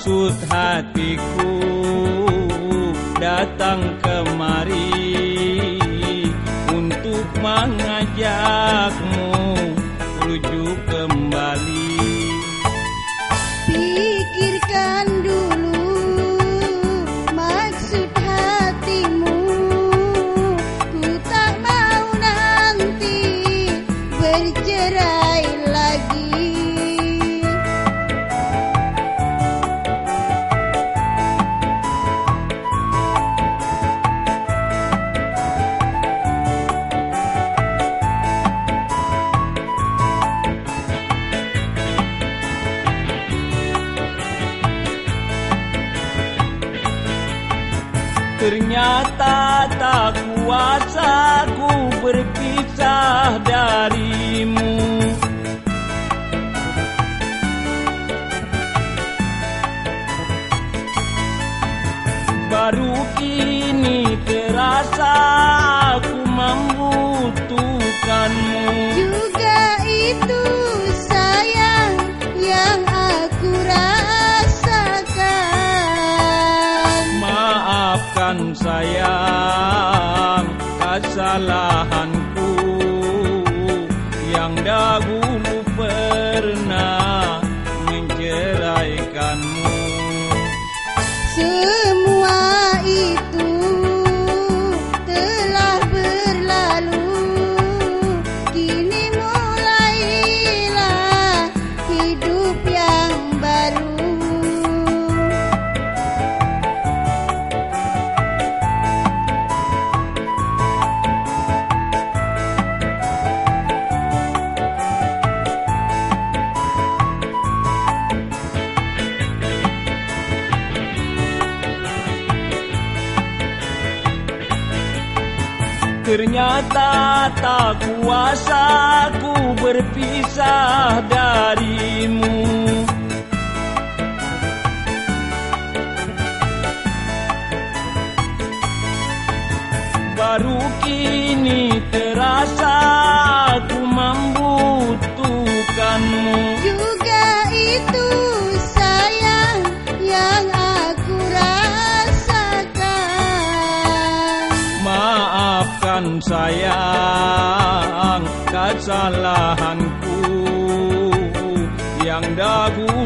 Maksud hatiku datang kemari untuk mengajakmu rujuk kembali. Pikirkan dulu maksud hatimu, ku tak mau nanti bercerai lagi. Ternyata tak kuasa ku berpisah darimu. Baru kini terasa aku membutuhkanmu. Juga itu sayang yang aku rasakan. Maafkan sayang kesalahanku yang dahulu pernah menceraikanmu. Semua itu telah berlalu, kini mulailah hidup yang baru. Ternyata tak kuasa ku berpisah darimu. Baru kini terasa ku membutuhkanmu. Juga itu sayang yang aku rasakan. Maafkan sayang kesalahanku yang dahulu